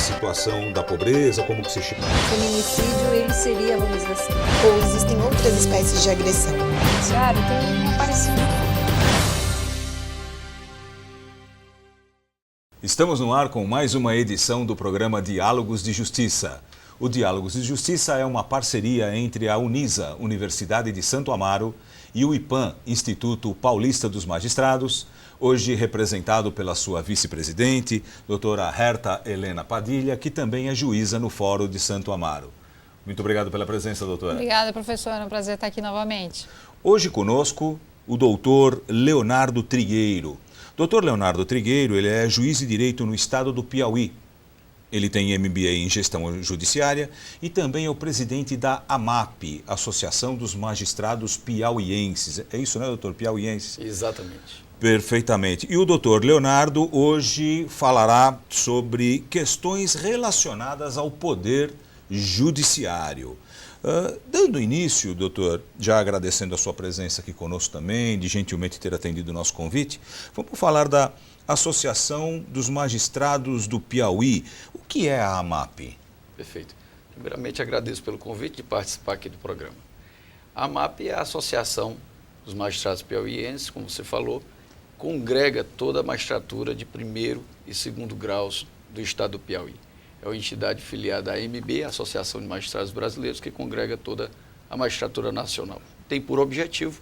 situação da pobreza, como que se chama? Feminicídio, ele seria, vamos dizer assim, ou existem outras espécies de agressão? Judiciário tem aparecido. Estamos no ar com mais uma edição do programa Diálogos de Justiça. O Diálogos de Justiça é uma parceria entre a Unisa, Universidade de Santo Amaro, e o IPAM, Instituto Paulista dos Magistrados, hoje representado pela sua vice-presidente, doutora Herta Helena Padilha, que também é juíza no Fórum de Santo Amaro. Muito obrigado pela presença, doutora. Obrigada, professora. É um prazer estar aqui novamente. Hoje conosco o doutor Leonardo Trigueiro. Doutor Leonardo Trigueiro, ele é juiz de direito no estado do Piauí. Ele tem MBA em gestão judiciária e também é o presidente da AMAP, Associação dos Magistrados Piauienses. É isso, né, doutor? Piauienses? Exatamente. Perfeitamente. E o doutor Leonardo hoje falará sobre questões relacionadas ao poder judiciário. Dando início, doutor, já agradecendo a sua presença aqui conosco também, de gentilmente ter atendido o nosso convite, vamos falar da Associação dos Magistrados do Piauí. O que é a AMAP? Perfeito. Primeiramente, agradeço pelo convite de participar aqui do programa. A AMAP é a Associação dos Magistrados Piauienses, como você falou, congrega toda a magistratura de primeiro e segundo graus do estado do Piauí. É uma entidade filiada à AMB, a Associação de Magistrados Brasileiros, que congrega toda a magistratura nacional. Tem por objetivo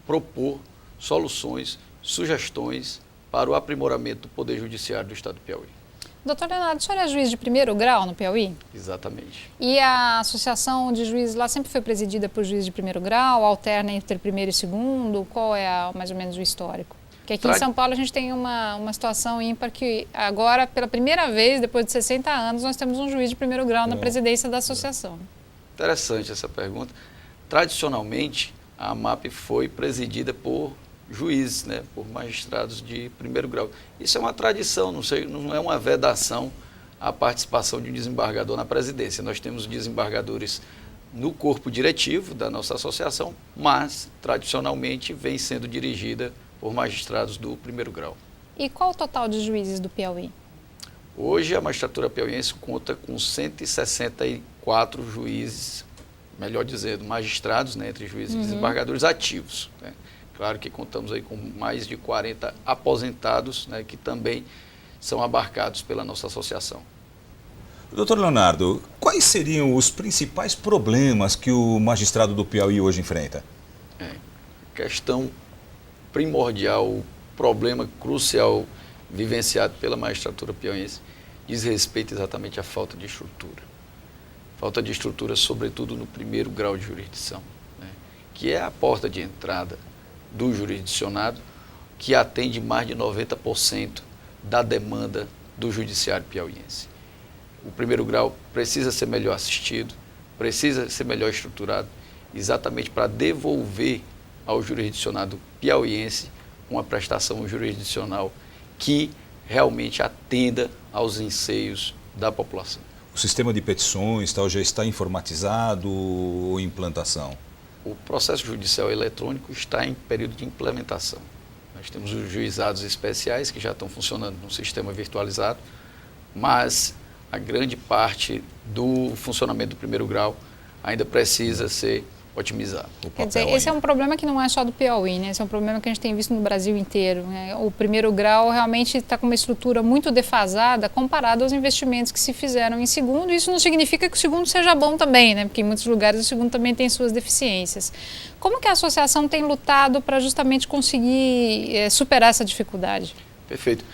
propor soluções, sugestões para o aprimoramento do Poder Judiciário do estado do Piauí. Doutor Leonardo, o senhor é juiz de primeiro grau no Piauí? Exatamente. E a associação de juízes lá sempre foi presidida por juiz de primeiro grau, alterna entre primeiro e segundo? Qual é mais ou menos o histórico? Porque aqui em São Paulo a gente tem uma situação ímpar que agora, pela primeira vez, depois de 60 anos, nós temos um juiz de primeiro grau na presidência da associação. Interessante essa pergunta. Tradicionalmente, a AMAP foi presidida por juízes, né, por magistrados de primeiro grau. Isso é uma tradição, não é uma vedação à participação de um desembargador na presidência. Nós temos desembargadores no corpo diretivo da nossa associação, mas, tradicionalmente, vem sendo dirigida por magistrados do primeiro grau. E qual o total de juízes do Piauí? Hoje, a magistratura piauiense conta com 164 juízes, melhor dizendo, magistrados, né, entre juízes e desembargadores ativos, né? Claro que contamos aí com mais de 40 aposentados, né, que também são abarcados pela nossa associação. Doutor Leonardo, quais seriam os principais problemas que o magistrado do Piauí hoje enfrenta? Questão primordial, o problema crucial vivenciado pela magistratura piauiense diz respeito exatamente à falta de estrutura. Falta de estrutura, sobretudo no primeiro grau de jurisdição, né, que é a porta de entrada do jurisdicionado, que atende mais de 90% da demanda do judiciário piauiense. O primeiro grau precisa ser melhor assistido, precisa ser melhor estruturado, exatamente para devolver ao jurisdicionado piauiense uma prestação jurisdicional que realmente atenda aos anseios da população. O sistema de petições tal, já está informatizado ou em implantação? O processo judicial eletrônico está em período de implementação. Nós temos os juizados especiais que já estão funcionando no sistema virtualizado, mas a grande parte do funcionamento do primeiro grau ainda precisa ser otimizado. Quer dizer, esse é um problema que não é só do Piauí, né? Esse é um problema que a gente tem visto no Brasil inteiro, né? O primeiro grau realmente está com uma estrutura muito defasada comparado aos investimentos que se fizeram em segundo. Isso não significa que o segundo seja bom também, né? Porque em muitos lugares o segundo também tem suas deficiências. Como que a associação tem lutado para justamente conseguir superar essa dificuldade? Perfeito.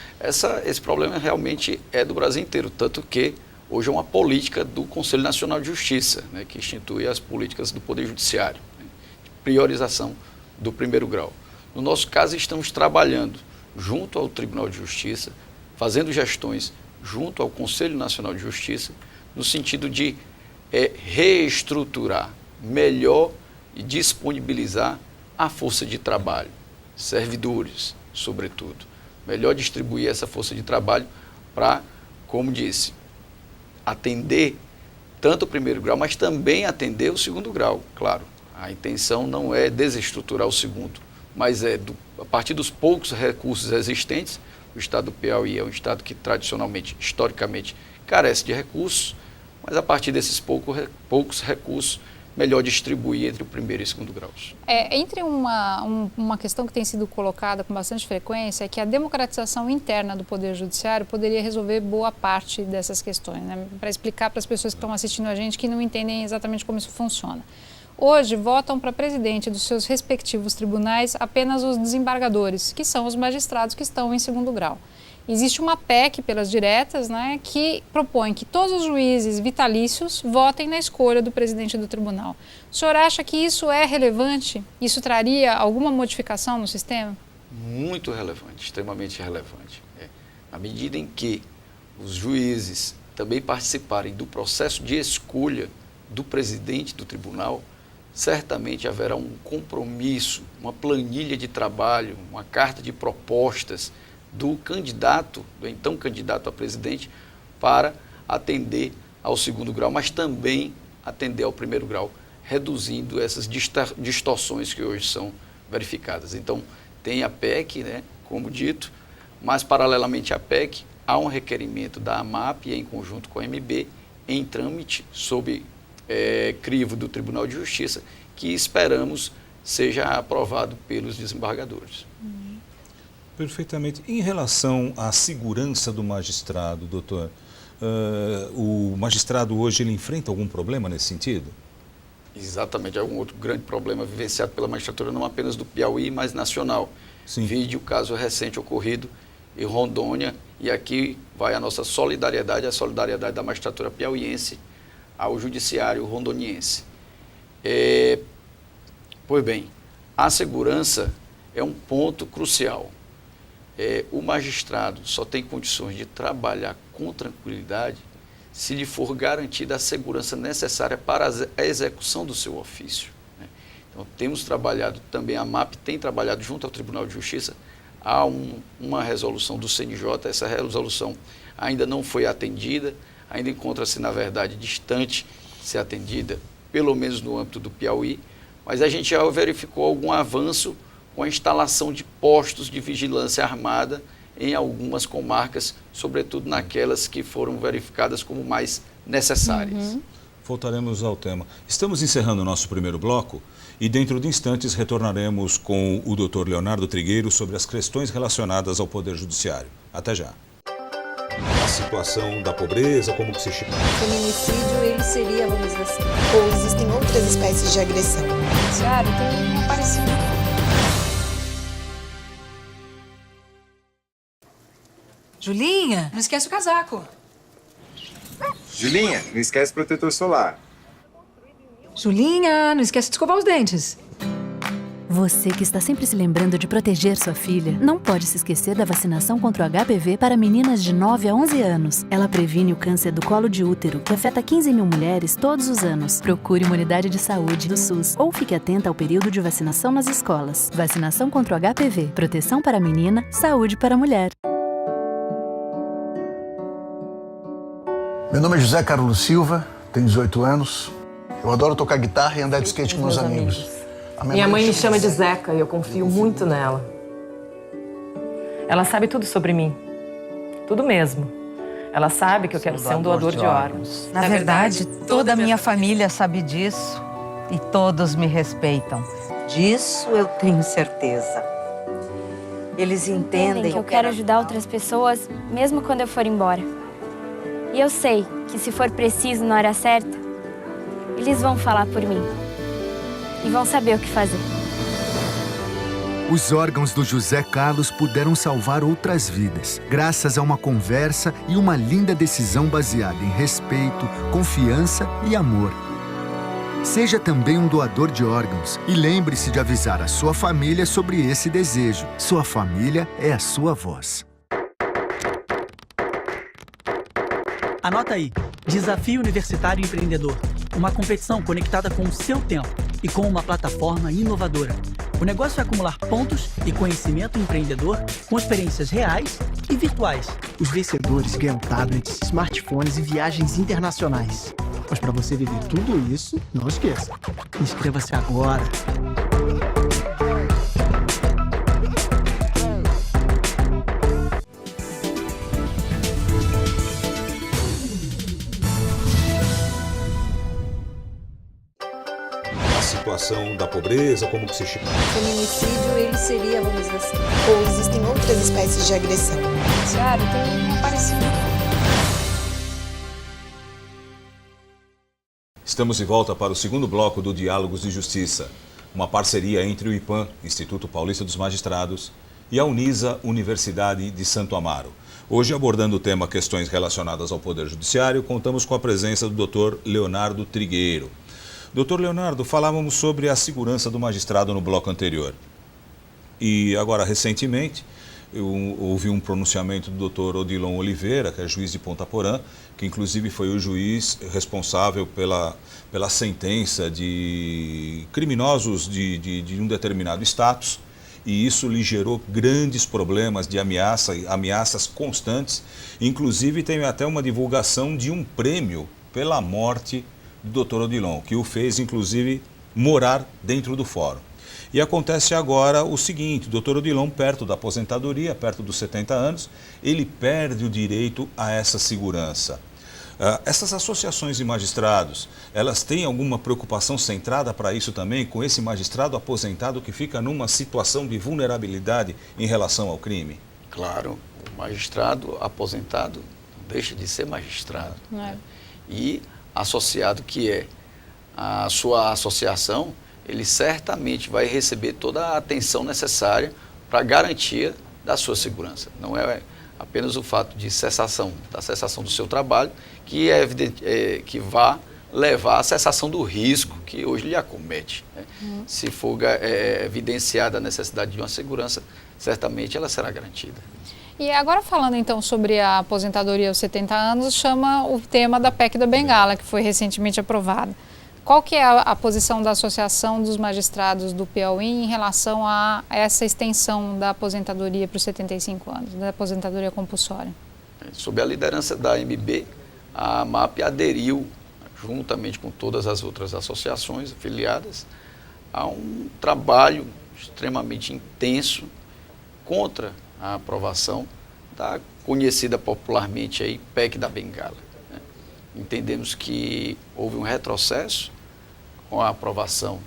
Esse problema realmente é do Brasil inteiro, tanto que hoje é uma política do Conselho Nacional de Justiça, né, que institui as políticas do Poder Judiciário, né, de priorização do primeiro grau. No nosso caso, estamos trabalhando junto ao Tribunal de Justiça, fazendo gestões junto ao Conselho Nacional de Justiça, no sentido de reestruturar melhor e disponibilizar a força de trabalho, servidores, sobretudo. Melhor distribuir essa força de trabalho para, como disse, atender tanto o primeiro grau, mas também atender o segundo grau, claro. A intenção não é desestruturar o segundo, mas a partir dos poucos recursos existentes, o estado do Piauí é um estado que tradicionalmente, historicamente, carece de recursos, mas a partir desses poucos recursos, melhor distribuir entre o primeiro e segundo graus. Entre uma questão que tem sido colocada com bastante frequência é que a democratização interna do Poder Judiciário poderia resolver boa parte dessas questões, né? Para explicar para as pessoas que estão assistindo a gente que não entendem exatamente como isso funciona. Hoje, votam para presidente dos seus respectivos tribunais apenas os desembargadores, que são os magistrados que estão em segundo grau. Existe uma PEC pelas diretas, né, que propõe que todos os juízes vitalícios votem na escolha do presidente do tribunal. O senhor acha que isso é relevante? Isso traria alguma modificação no sistema? Muito relevante, extremamente relevante. Na medida em que os juízes também participarem do processo de escolha do presidente do tribunal, certamente haverá um compromisso, uma planilha de trabalho, uma carta de propostas do então candidato a presidente, para atender ao segundo grau, mas também atender ao primeiro grau, reduzindo essas distorções que hoje são verificadas. Então, tem a PEC, né, como dito, mas paralelamente à PEC, há um requerimento da AMAP, em conjunto com a MB, em trâmite, sob crivo do Tribunal de Justiça, que esperamos seja aprovado pelos desembargadores. Perfeitamente. Em relação à segurança do magistrado, doutor, o magistrado hoje ele enfrenta algum problema nesse sentido? Exatamente. É um outro grande problema vivenciado pela magistratura, não apenas do Piauí, mas nacional. Sim. Vide o caso recente ocorrido em Rondônia, e aqui vai a nossa solidariedade, a solidariedade da magistratura piauiense ao judiciário rondoniense. Pois bem, a segurança é um ponto crucial. O magistrado só tem condições de trabalhar com tranquilidade se lhe for garantida a segurança necessária para a execução do seu ofício, né? Então, temos trabalhado também, a MAP tem trabalhado junto ao Tribunal de Justiça, há uma resolução do CNJ, essa resolução ainda não foi atendida, ainda encontra-se, na verdade, distante de ser atendida, pelo menos no âmbito do Piauí, mas a gente já verificou algum avanço com a instalação de postos de vigilância armada em algumas comarcas, sobretudo naquelas que foram verificadas como mais necessárias. Voltaremos ao tema. Estamos encerrando o nosso primeiro bloco e dentro de instantes retornaremos com o Dr. Leonardo Trigueiro sobre as questões relacionadas ao Poder Judiciário. Até já. A situação da pobreza, como que se chama? O feminicídio, ele seria, vamos dizer assim, ou existem outras espécies de agressão? O judiciário tem aparecido. Julinha, não esquece o casaco. Julinha, não esquece o protetor solar. Julinha, não esquece de escovar os dentes. Você que está sempre se lembrando de proteger sua filha, não pode se esquecer da vacinação contra o HPV para meninas de 9 a 11 anos. Ela previne o câncer do colo de útero, que afeta 15 mil mulheres todos os anos. Procure uma unidade de saúde do SUS ou fique atenta ao período de vacinação nas escolas. Vacinação contra o HPV, proteção para a menina, saúde para a mulher. Meu nome é José Carlos Silva, tenho 18 anos. Eu adoro tocar guitarra e andar de skate com meus amigos. Minha mãe me chama de Zeca e eu confio muito nela. Ela sabe tudo sobre mim. Tudo mesmo. Ela sabe que eu quero ser um doador de órgãos. Na verdade, toda a minha família sabe disso e todos me respeitam. Disso eu tenho certeza. Eles entendem que eu quero ajudar outras pessoas, mesmo quando eu for embora. E eu sei que se for preciso na hora certa, eles vão falar por mim. E vão saber o que fazer. Os órgãos do José Carlos puderam salvar outras vidas, graças a uma conversa e uma linda decisão baseada em respeito, confiança e amor. Seja também um doador de órgãos e lembre-se de avisar a sua família sobre esse desejo. Sua família é a sua voz. Anota aí, Desafio Universitário Empreendedor. Uma competição conectada com o seu tempo e com uma plataforma inovadora. O negócio é acumular pontos e conhecimento empreendedor com experiências reais e virtuais. Os vencedores ganham tablets, smartphones e viagens internacionais. Mas para você viver tudo isso, não esqueça. Inscreva-se agora. situação da pobreza, como que se chama? O feminicídio, ele seria, vamos dizer assim, ou existem outras espécies de agressão? Judiciário tem uma parecida. Estamos de volta para o segundo bloco do Diálogos de Justiça, uma parceria entre o IPAM, Instituto Paulista dos Magistrados, e a Unisa, Universidade de Santo Amaro. Hoje, abordando o tema questões relacionadas ao Poder Judiciário, contamos com a presença do Dr. Leonardo Trigueiro. Dr. Leonardo, falávamos sobre a segurança do magistrado no bloco anterior. E agora, recentemente, houve um pronunciamento do Dr. Odilon Oliveira, que é juiz de Ponta Porã, que inclusive foi o juiz responsável pela sentença de criminosos de um determinado status, e isso lhe gerou grandes problemas de ameaças constantes. Inclusive, tem até uma divulgação de um prêmio pela morte do Dr. Odilon, que o fez, inclusive, morar dentro do fórum. E acontece agora o seguinte: o Dr. Odilon, perto da aposentadoria, perto dos 70 anos, ele perde o direito a essa segurança. Essas associações de magistrados, elas têm alguma preocupação centrada para isso também, com esse magistrado aposentado que fica numa situação de vulnerabilidade em relação ao crime? Claro, o magistrado aposentado não deixa de ser magistrado. Né? E associado que é a sua associação, ele certamente vai receber toda a atenção necessária para a garantia da sua segurança. Não é apenas o fato de da cessação do seu trabalho, que é evidente, que vá levar à cessação do risco que hoje lhe acomete. Né? Se for evidenciada a necessidade de uma segurança, certamente ela será garantida. E agora, falando então sobre a aposentadoria aos 70 anos, chama o tema da PEC da Bengala, que foi recentemente aprovada. Qual que é a posição da Associação dos Magistrados do Piauí em relação a essa extensão da aposentadoria para os 75 anos, da aposentadoria compulsória? Sob a liderança da AMB, a AMAP aderiu, juntamente com todas as outras associações afiliadas, a um trabalho extremamente intenso contra a aprovação da conhecida popularmente aí PEC da Bengala. Entendemos que houve um retrocesso com a aprovação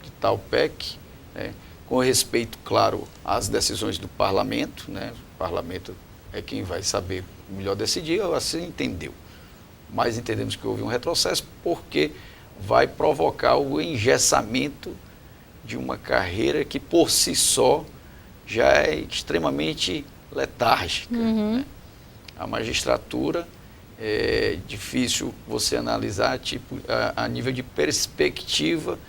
de tal PEC, né, com respeito, claro, às decisões do Parlamento, né? O Parlamento é quem vai saber melhor decidir, assim entendeu. Mas entendemos que houve um retrocesso porque vai provocar o engessamento de uma carreira que, por si só, já é extremamente letárgica. Né? A magistratura é difícil você analisar a nível de perspectiva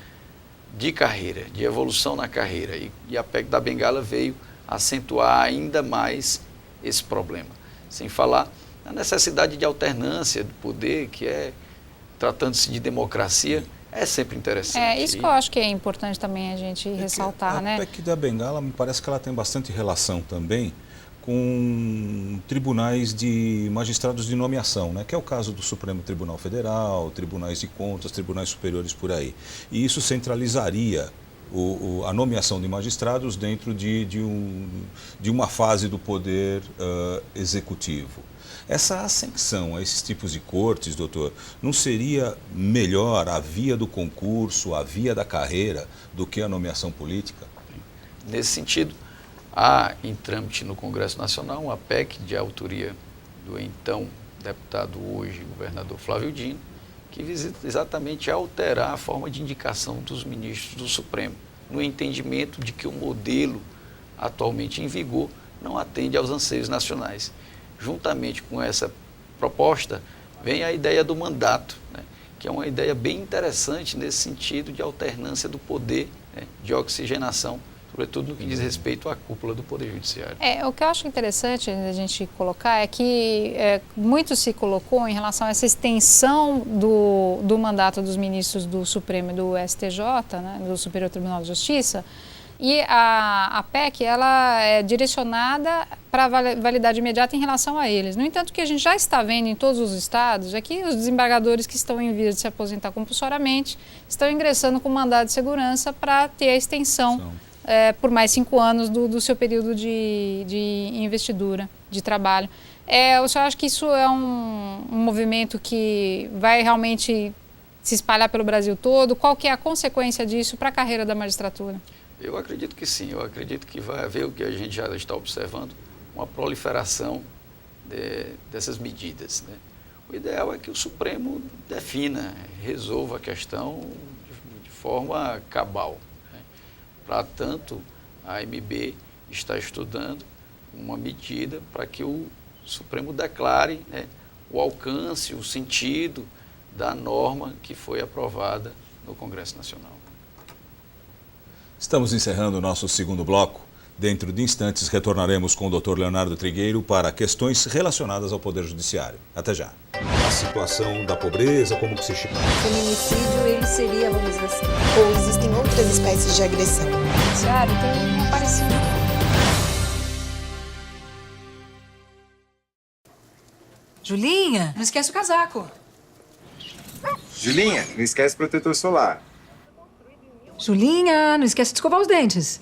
de carreira, de evolução na carreira. E a PEC da Bengala veio acentuar ainda mais esse problema. Sem falar na necessidade de alternância do poder, que tratando-se de democracia, é sempre interessante. Isso que eu acho que é importante também a gente ressaltar, né? A PEC da Bengala, me parece que ela tem bastante relação também com tribunais de magistrados de nomeação, né? Que é o caso do Supremo Tribunal Federal, tribunais de contas, tribunais superiores por aí. E isso centralizaria a nomeação de magistrados dentro de uma fase do poder executivo. Essa ascensão a esses tipos de cortes, doutor, não seria melhor a via do concurso, a via da carreira, do que a nomeação política? Nesse sentido, há em trâmite no Congresso Nacional uma PEC de autoria do então deputado, hoje governador Flávio Dino, que visa exatamente alterar a forma de indicação dos ministros do Supremo, no entendimento de que o modelo atualmente em vigor não atende aos anseios nacionais. Juntamente com essa proposta, vem a ideia do mandato, né, que é uma ideia bem interessante nesse sentido de alternância do poder, né, de oxigenação, sobretudo no que diz respeito à cúpula do Poder Judiciário. O que eu acho interessante a gente colocar é que muito se colocou em relação a essa extensão do mandato dos ministros do Supremo e do STJ, né, do Superior Tribunal de Justiça, e a PEC ela é direcionada para validade imediata em relação a eles. No entanto, o que a gente já está vendo em todos os estados é que os desembargadores que estão em vias de se aposentar compulsoriamente estão ingressando com mandado de segurança para ter a extensão por mais 5 anos do seu período de investidura, de trabalho. Eu só acho que isso é um movimento que vai realmente se espalhar pelo Brasil todo? Qual que é a consequência disso para a carreira da magistratura? Eu acredito que sim, eu acredito que vai haver o que a gente já está observando, uma proliferação dessas medidas, né? O ideal é que o Supremo defina, resolva a questão de forma cabal, né? Para tanto, a AMB está estudando uma medida para que o Supremo declare, né, o alcance, o sentido da norma que foi aprovada no Congresso Nacional. Estamos encerrando o nosso segundo bloco. Dentro de instantes, retornaremos com o Dr. Leonardo Trigueiro para questões relacionadas ao Poder Judiciário. Até já. A situação da pobreza, como que se chama? O feminicídio, ele seria, vamos dizer assim, ou existem outras espécies de agressão? O judiciário tem aparecido. Julinha, não esquece o casaco. Julinha, não esquece o protetor solar. Julinha, não esquece de escovar os dentes.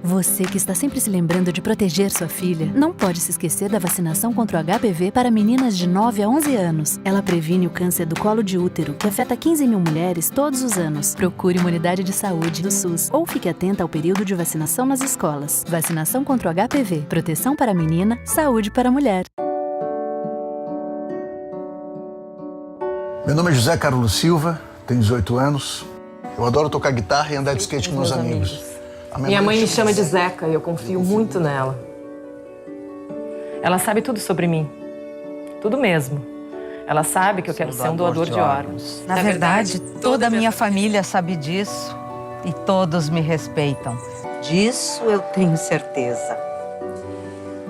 Você que está sempre se lembrando de proteger sua filha, não pode se esquecer da vacinação contra o HPV para meninas de 9 a 11 anos. Ela previne o câncer do colo de útero, que afeta 15 mil mulheres todos os anos. Procure uma unidade de saúde do SUS ou fique atenta ao período de vacinação nas escolas. Vacinação contra o HPV. Proteção para a menina, saúde para a mulher. Meu nome é José Carlos Silva, tenho 18 anos. Eu adoro tocar guitarra e andar de skate com meus amigos. Minha mãe me chama de Zeca e eu confio muito nela. Ela sabe tudo sobre mim. Tudo mesmo. Ela sabe que eu quero ser um doador de órgãos. Na verdade, toda a minha família sabe disso e todos me respeitam. Disso eu tenho certeza.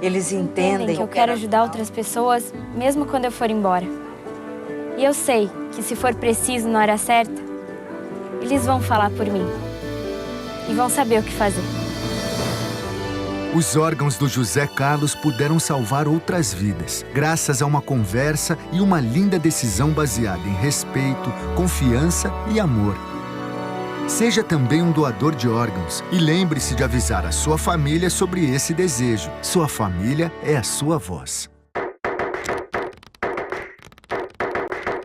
Eles entendem que eu quero ajudar outras pessoas, mesmo quando eu for embora. E eu sei que se for preciso na hora certa, eles vão falar por mim. E vão saber o que fazer. Os órgãos do José Carlos puderam salvar outras vidas, graças a uma conversa e uma linda decisão baseada em respeito, confiança e amor. Seja também um doador de órgãos e lembre-se de avisar a sua família sobre esse desejo. Sua família é a sua voz.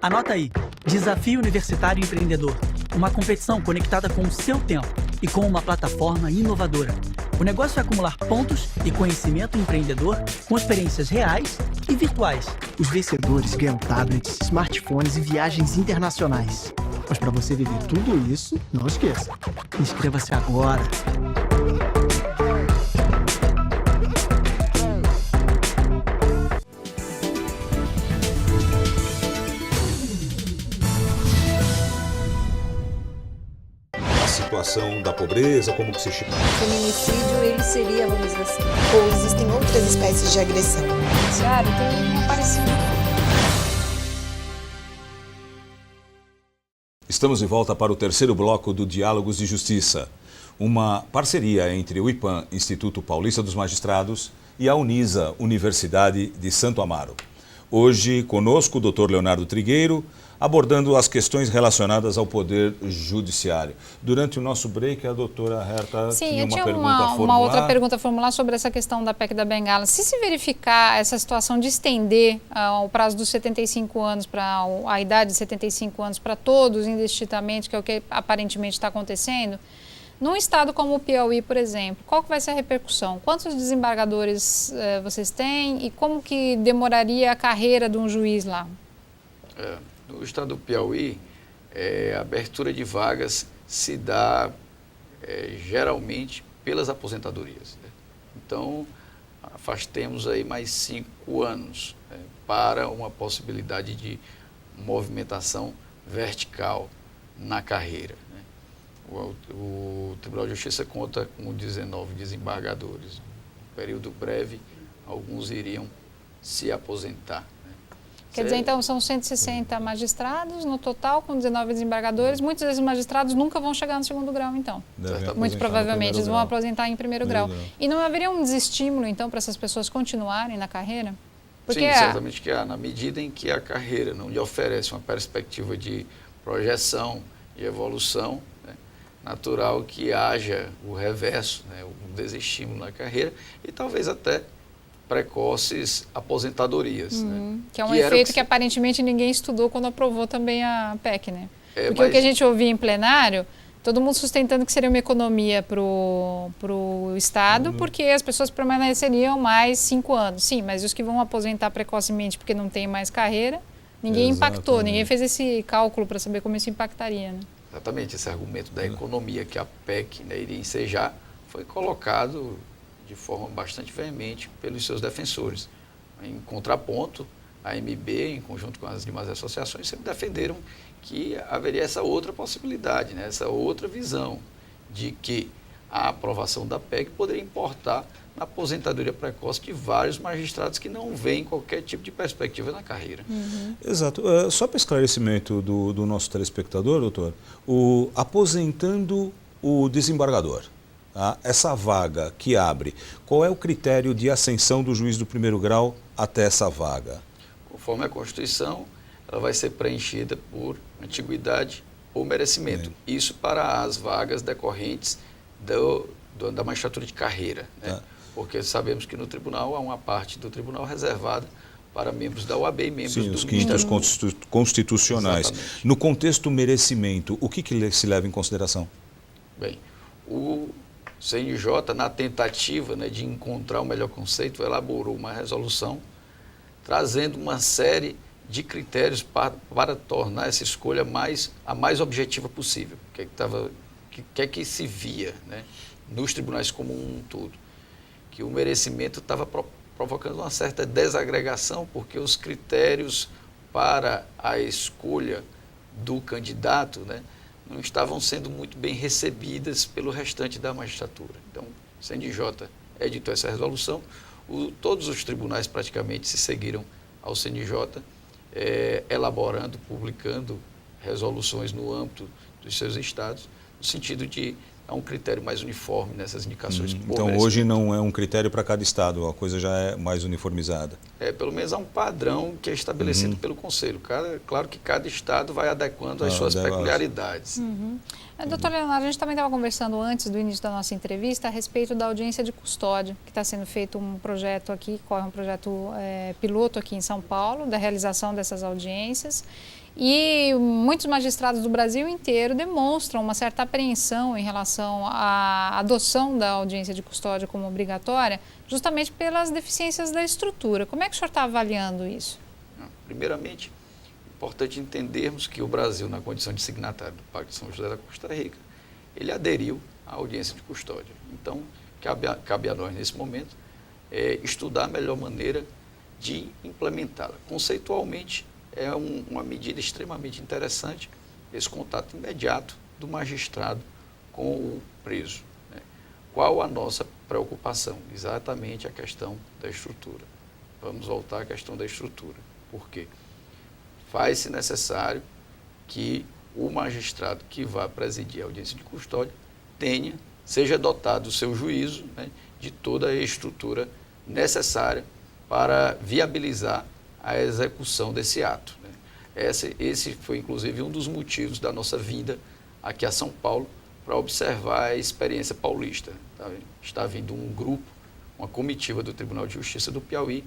Anota aí, Desafio Universitário Empreendedor. Uma competição conectada com o seu tempo e com uma plataforma inovadora. O negócio é acumular pontos e conhecimento empreendedor com experiências reais e virtuais. Os vencedores ganham tablets, smartphones e viagens internacionais. Mas para você viver tudo isso, não esqueça. Inscreva-se agora. A situação da pobreza, como que se chama? O feminicídio, ele seria, vamos dizer assim, ou existem outras espécies de agressão? O judiciário tem aparecido. Estamos de volta para o terceiro bloco do Diálogos de Justiça, uma parceria entre o IPAM, Instituto Paulista dos Magistrados, e a Unisa, Universidade de Santo Amaro. Hoje, conosco, o Dr. Leonardo Trigueiro, abordando as questões relacionadas ao Poder Judiciário. Durante o nosso break, a doutora Herta tinha uma pergunta a formular. Uma outra pergunta a formular sobre essa questão da PEC da Bengala. Se verificar essa situação de estender o prazo dos 75 anos, para a idade de 75 anos para todos indistintamente, que é o que aparentemente está acontecendo, num estado como o Piauí, por exemplo, qual que vai ser a repercussão? Quantos desembargadores vocês têm e como que demoraria a carreira de um juiz lá? No estado do Piauí, a abertura de vagas se dá geralmente pelas aposentadorias, né? Então, afastemos aí mais 5 anos para uma possibilidade de movimentação vertical na carreira, né? O Tribunal de Justiça conta com 19 desembargadores. No período breve, alguns iriam se aposentar. Quer dizer, então, são 160 magistrados no total, com 19 desembargadores. Muitos desses magistrados nunca vão chegar no segundo grau, então. Muito provavelmente, eles vão aposentar em primeiro grau. E não haveria um desestímulo, então, para essas pessoas continuarem na carreira? Porque sim, certamente que há. Na medida em que a carreira não lhe oferece uma perspectiva de projeção e evolução, né, natural que haja o reverso, né, o desestímulo na carreira e talvez até precoces aposentadorias. Né? Que é um efeito que aparentemente ninguém estudou quando aprovou também a PEC, né? Porque mas... o que a gente ouvia em plenário, todo mundo sustentando que seria uma economia para o Estado, porque as pessoas permaneceriam mais 5 anos. Sim, mas os que vão aposentar precocemente porque não tem mais carreira, ninguém impactou, ninguém fez esse cálculo para saber como isso impactaria, né? Exatamente, esse argumento da economia que a PEC, né, iria ensejar foi colocado de forma bastante veemente pelos seus defensores. Em contraponto, a MB, em conjunto com as demais associações, sempre defenderam que haveria essa outra possibilidade, né, essa outra visão de que a aprovação da PEC poderia importar na aposentadoria precoce de vários magistrados que não veem qualquer tipo de perspectiva na carreira. Exato. Só para esclarecimento do nosso telespectador, doutor, aposentando o desembargador, tá? Essa vaga que abre, qual é o critério de ascensão do juiz do primeiro grau até essa vaga? Conforme a Constituição, ela vai ser preenchida por antiguidade ou merecimento. Isso para as vagas decorrentes da magistratura de carreira, né? Porque sabemos que no tribunal há uma parte do tribunal reservada para membros da OAB e membros do os quintos constitucionais. Exatamente. No contexto merecimento, o que se leva em consideração? Bem, o CNJ, na tentativa, né, de encontrar o melhor conceito, elaborou uma resolução trazendo uma série de critérios para tornar essa escolha a mais objetiva possível. O que é que se via, né, nos tribunais como um todo? Que o merecimento estava provocando uma certa desagregação, porque os critérios para a escolha do candidato, né, não estavam sendo muito bem recebidas pelo restante da magistratura. Então, o CNJ editou essa resolução, todos os tribunais praticamente se seguiram ao CNJ, elaborando, publicando resoluções no âmbito dos seus estados, no sentido de dar um critério mais uniforme nessas indicações. Então, hoje não é um critério para cada estado, a coisa já é mais uniformizada. Pelo menos há um padrão que é estabelecido pelo Conselho. Claro que cada estado vai adequando as suas peculiaridades. Doutor Leonardo, a gente também estava conversando antes do início da nossa entrevista a respeito da audiência de custódia, que está sendo feito um projeto aqui, corre um projeto piloto aqui em São Paulo, da realização dessas audiências. E muitos magistrados do Brasil inteiro demonstram uma certa apreensão em relação à adoção da audiência de custódia como obrigatória, justamente pelas deficiências da estrutura. Como é que o senhor está avaliando isso? Primeiramente, é importante entendermos que o Brasil, na condição de signatário do Pacto de São José da Costa Rica, ele aderiu à audiência de custódia. Então, cabe a nós, nesse momento, estudar a melhor maneira de implementá-la. Conceitualmente, é uma medida extremamente interessante, esse contato imediato do magistrado com o preso, né? Qual a nossa preocupação? Exatamente a questão da estrutura. Vamos voltar à questão da estrutura. Por quê? Faz-se necessário que o magistrado que vá presidir a audiência de custódia seja dotado do seu juízo, né, de toda a estrutura necessária para viabilizar a execução desse ato, né? Esse foi, inclusive, um dos motivos da nossa vinda aqui a São Paulo para observar a experiência paulista. Está vindo um grupo, uma comitiva do Tribunal de Justiça do Piauí,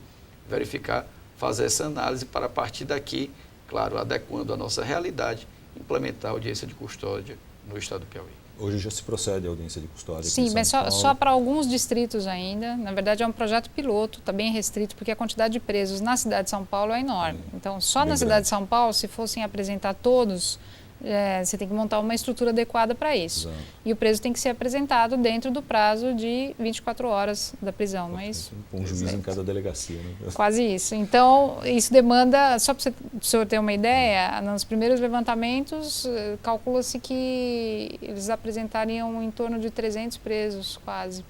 fazer essa análise para, a partir daqui, claro, adequando a nossa realidade, implementar a audiência de custódia no estado do Piauí. Hoje já se procede a audiência de custódia. Sim, mas só para alguns distritos ainda. Na verdade, é um projeto piloto, está bem restrito, porque a quantidade de presos na cidade de São Paulo é enorme. Então, só na cidade de São Paulo, se fossem apresentar todos, você tem que montar uma estrutura adequada para isso. Exato. E o preso tem que ser apresentado dentro do prazo de 24 horas da prisão. Mas, um juiz em cada delegacia, né? Quase isso. Então, isso demanda, só para o senhor ter uma ideia, nos primeiros levantamentos, calcula-se que eles apresentariam em torno de 300 presos, quase,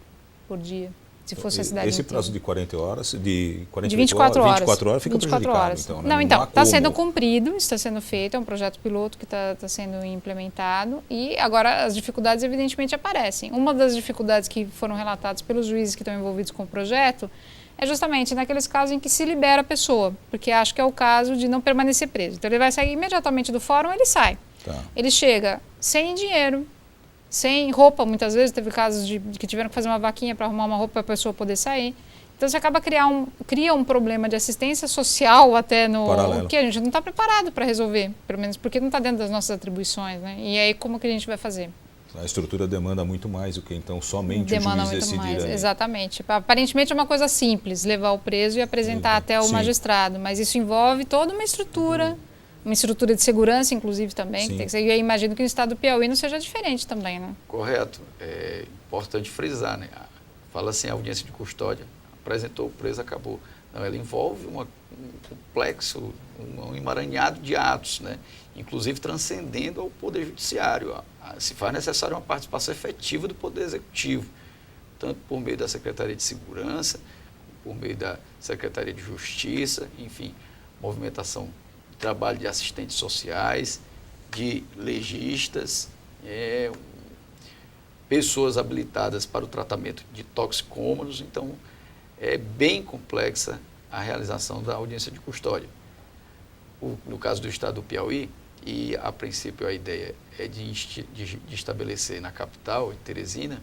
por dia. Se fosse a cidade esse inteira. Prazo de 40 horas, de 24 horas. 24 horas fica 24 prejudicado. Horas. Então, né? Não, então, está sendo cumprido, está sendo feito, é um projeto piloto que está sendo implementado e agora as dificuldades evidentemente aparecem. Uma das dificuldades que foram relatadas pelos juízes que estão envolvidos com o projeto é justamente naqueles casos em que se libera a pessoa, porque acho que é o caso de não permanecer preso. Então ele vai sair imediatamente do fórum, ele sai. Tá. Ele chega sem dinheiro, sem roupa, muitas vezes. Teve casos de que tiveram que fazer uma vaquinha para arrumar uma roupa para a pessoa poder sair. Então você acaba cria um problema de assistência social até no paralelo, que a gente não está preparado para resolver, pelo menos porque não está dentro das nossas atribuições, né? E aí como que a gente vai fazer? A estrutura demanda muito mais do que então somente demanda o juiz decidir. Muito mais, ali. Exatamente. Aparentemente é uma coisa simples, levar o preso e apresentar até o magistrado, mas isso envolve toda uma estrutura de segurança, inclusive, também. Que tem que ser, eu imagino que no estado do Piauí não seja diferente também, né? Correto. É importante frisar, né? Fala assim, a audiência de custódia, apresentou o preso, acabou. Não, ela envolve um complexo, um emaranhado de atos, né? Inclusive transcendendo ao Poder Judiciário. Se faz necessário uma participação efetiva do Poder Executivo, tanto por meio da Secretaria de Segurança, por meio da Secretaria de Justiça, enfim, movimentação de trabalho de assistentes sociais, de legistas, pessoas habilitadas para o tratamento de toxicômanos. Então, é bem complexa a realização da audiência de custódia. No caso do estado do Piauí, e a princípio a ideia é de estabelecer na capital, em Teresina,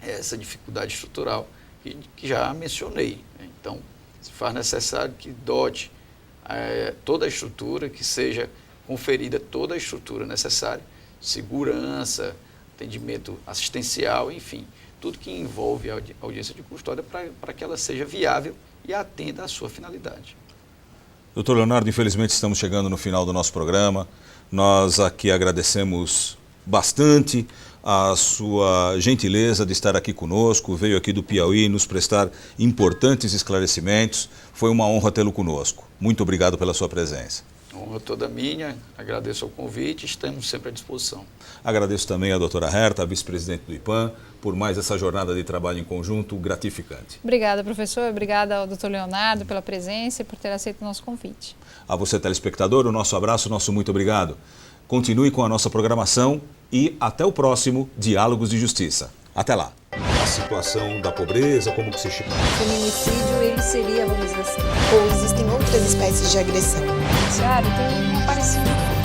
essa dificuldade estrutural que já mencionei. Então, se faz necessário que dote toda a estrutura, que seja conferida toda a estrutura necessária, segurança, atendimento assistencial, enfim, tudo que envolve a audiência de custódia para que ela seja viável e atenda à sua finalidade. Doutor Leonardo, infelizmente estamos chegando no final do nosso programa. Nós aqui agradecemos bastante a sua gentileza de estar aqui conosco, veio aqui do Piauí nos prestar importantes esclarecimentos. Foi uma honra tê-lo conosco. Muito obrigado pela sua presença. Honra toda minha, agradeço o convite, estamos sempre à disposição. Agradeço também à doutora Herta, a vice-presidente do IPAM, por mais essa jornada de trabalho em conjunto gratificante. Obrigada, professor. Obrigada ao doutor Leonardo pela presença e por ter aceito o nosso convite. A você, telespectador, o nosso abraço, o nosso muito obrigado. Continue com a nossa programação e até o próximo Diálogos de Justiça. Até lá. A situação da pobreza, como que se chama? O feminicídio, ele seria, vamos dizer assim, ou existem outras espécies de agressão? Judiciário tem aparecido